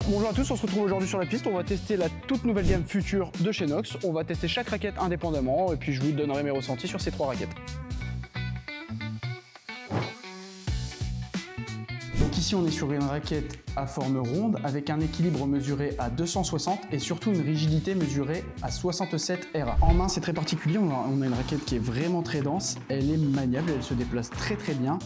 Bonjour à tous, on se retrouve aujourd'hui sur la piste. On va tester la toute nouvelle gamme Future de chez Nox. On va tester chaque raquette indépendamment et puis je vous donnerai mes ressentis sur ces 3 raquettes. Donc ici on est sur une raquette à forme ronde avec un équilibre mesuré à 260 et surtout une rigidité mesurée à 67 RA. En main c'est très particulier, on a une raquette qui est vraiment très dense, elle est maniable, elle se déplace très bien.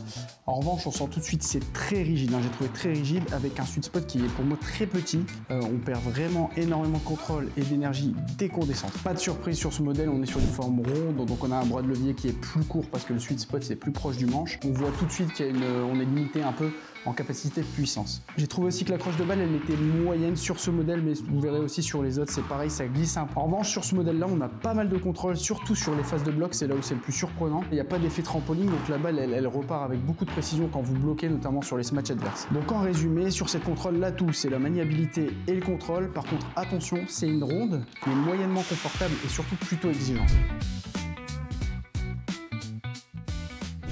En revanche on sent tout de suite c'est très rigide, j'ai trouvé très rigide avec un sweet spot qui est pour moi très petit. On perd vraiment énormément de contrôle et d'énergie dès qu'on descend. Pas de surprise sur ce modèle, on est sur une forme ronde, donc on a un bras de levier qui est plus court parce que le sweet spot c'est plus proche du manche. On voit tout de suite qu'on est limité un peu en capacité de puissance. J'ai trouvé aussi que l'accroche de balle elle était moyenne sur ce modèle, mais vous verrez aussi sur les autres c'est pareil, ça glisse un peu. En revanche sur ce modèle là on a pas mal de contrôle, surtout sur les phases de bloc, c'est là où c'est le plus surprenant. Il n'y a pas d'effet trampoline, donc la balle elle repart avec beaucoup de précision quand vous bloquez, notamment sur les smash adverses. Donc en résumé, sur cette contrôle l'atout c'est la maniabilité et le contrôle. Par contre attention, c'est une ronde mais moyennement confortable et surtout plutôt exigeante.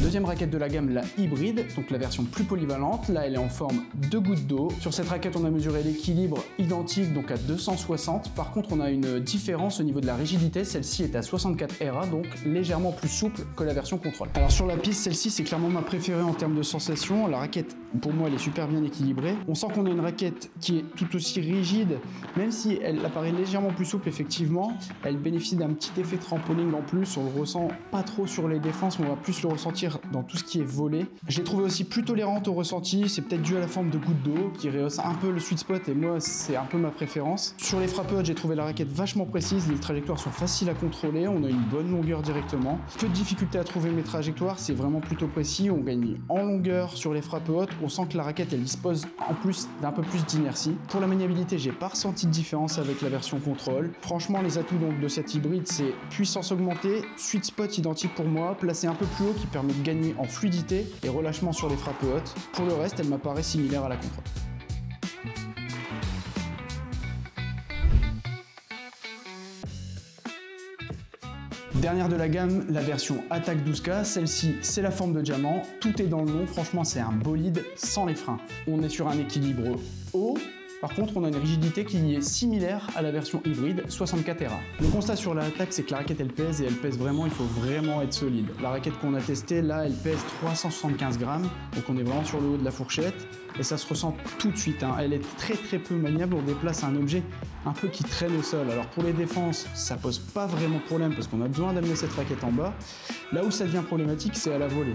Deuxième raquette de la gamme, la hybride, donc la version plus polyvalente. Là, elle est en forme de goutte d'eau. Sur cette raquette, on a mesuré l'équilibre identique, donc à 260. Par contre, on a une différence au niveau de la rigidité. Celle-ci est à 64 RA, donc légèrement plus souple que la version contrôle. Alors sur la piste, celle-ci, c'est clairement ma préférée en termes de sensation. La raquette, pour moi, elle est super bien équilibrée. On sent qu'on a une raquette qui est tout aussi rigide, même si elle apparaît légèrement plus souple, effectivement. Elle bénéficie d'un petit effet trampoline en plus. On le ressent pas trop sur les défenses, mais on va plus le ressentir dans tout ce qui est volé. Je l'ai trouvé aussi plus tolérante au ressenti, c'est peut-être dû à la forme de goutte d'eau qui rehausse un peu le sweet spot et moi c'est un peu ma préférence. Sur les frappes hautes, j'ai trouvé la raquette vachement précise, les trajectoires sont faciles à contrôler, on a une bonne longueur directement. Peu de difficulté à trouver mes trajectoires, c'est vraiment plutôt précis, on gagne en longueur sur les frappes hautes, on sent que la raquette elle dispose en plus d'un peu plus d'inertie. Pour la maniabilité, j'ai pas ressenti de différence avec la version contrôle. Franchement, les atouts donc de cette hybride, c'est puissance augmentée, sweet spot identique pour moi, placé un peu plus haut qui permet de gagner en fluidité et relâchement sur les frappes hautes. Pour le reste, elle m'apparaît similaire à la contrôle. Dernière de la gamme, la version Attack 12K. Celle-ci, c'est la forme de diamant. Tout est dans le nom. Franchement, c'est un bolide sans les freins. On est sur un équilibre haut. Par contre, on a une rigidité qui est similaire à la version hybride 64 RA. Le constat sur la Attack, c'est que la raquette elle pèse et elle pèse vraiment, il faut vraiment être solide. La raquette qu'on a testée, là, elle pèse 375 grammes, donc on est vraiment sur le haut de la fourchette et ça se ressent tout de suite. Elle est très peu maniable, on déplace un objet un peu qui traîne au sol. Alors pour les défenses, ça pose pas vraiment problème parce qu'on a besoin d'amener cette raquette en bas. Là où ça devient problématique, c'est à la volée.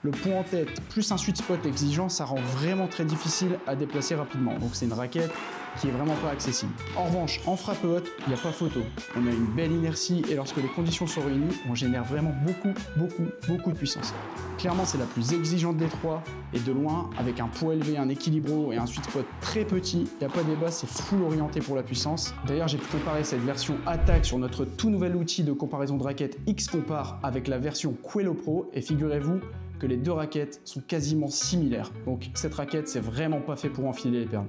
Le point en tête plus un sweet spot exigeant, ça rend vraiment très difficile à déplacer rapidement. Donc c'est une raquette qui est vraiment pas accessible. En revanche, en frappe haute, il n'y a pas photo. On a une belle inertie et lorsque les conditions sont réunies, on génère vraiment beaucoup de puissance. Clairement, c'est la plus exigeante des trois et de loin, avec un poids élevé, un équilibre haut et un sweet spot très petit, il n'y a pas débat, c'est full orienté pour la puissance. D'ailleurs, j'ai pu comparer cette version Attack sur notre tout nouvel outil de comparaison de raquettes X-Compare avec la version Quello Pro et figurez-vous que les deux raquettes sont quasiment similaires. Donc cette raquette, c'est vraiment pas fait pour enfiler les perles.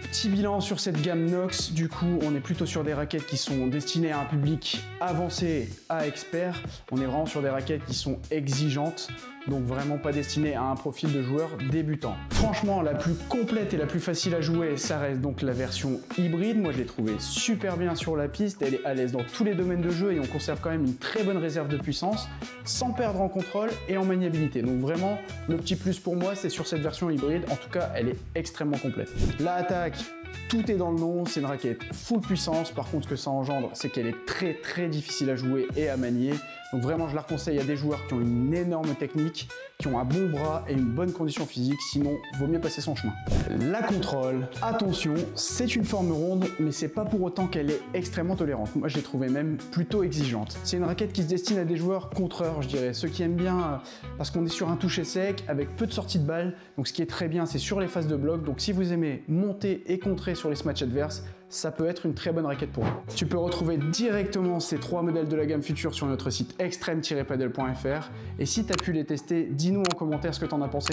Petit bilan sur cette gamme Nox, du coup on est plutôt sur des raquettes qui sont destinées à un public avancé à expert. On est vraiment sur des raquettes qui sont exigeantes, donc vraiment pas destinées à un profil de joueur débutant. Franchement, la plus complète et la plus facile à jouer, ça reste donc la version hybride. Moi je l'ai trouvée super bien sur la piste, elle est à l'aise dans tous les domaines de jeu et on conserve quand même une très bonne réserve de puissance sans perdre en contrôle et en maniabilité. Donc vraiment, le petit plus pour moi, c'est sur cette version hybride. En tout cas, elle est extrêmement complète. La Attack, tout est dans le nom, c'est une raquette full puissance. Par contre, ce que ça engendre, c'est qu'elle est très difficile à jouer et à manier. Donc vraiment, je la conseille à des joueurs qui ont une énorme technique, qui ont un bon bras et une bonne condition physique, sinon, vaut mieux passer son chemin. La contrôle, attention, c'est une forme ronde, mais c'est pas pour autant qu'elle est extrêmement tolérante. Moi, je l'ai trouvée même plutôt exigeante. C'est une raquette qui se destine à des joueurs contreurs, je dirais, ceux qui aiment bien, parce qu'on est sur un toucher sec, avec peu de sorties de balle. Donc ce qui est très bien, c'est sur les phases de bloc. Donc si vous aimez monter et contrer sur les smash adverses, ça peut être une très bonne raquette pour vous. Tu peux retrouver directement ces 3 modèles de la gamme Future sur notre site extreme-padel.fr et si tu as pu les tester, dis-nous en commentaire ce que tu en as pensé.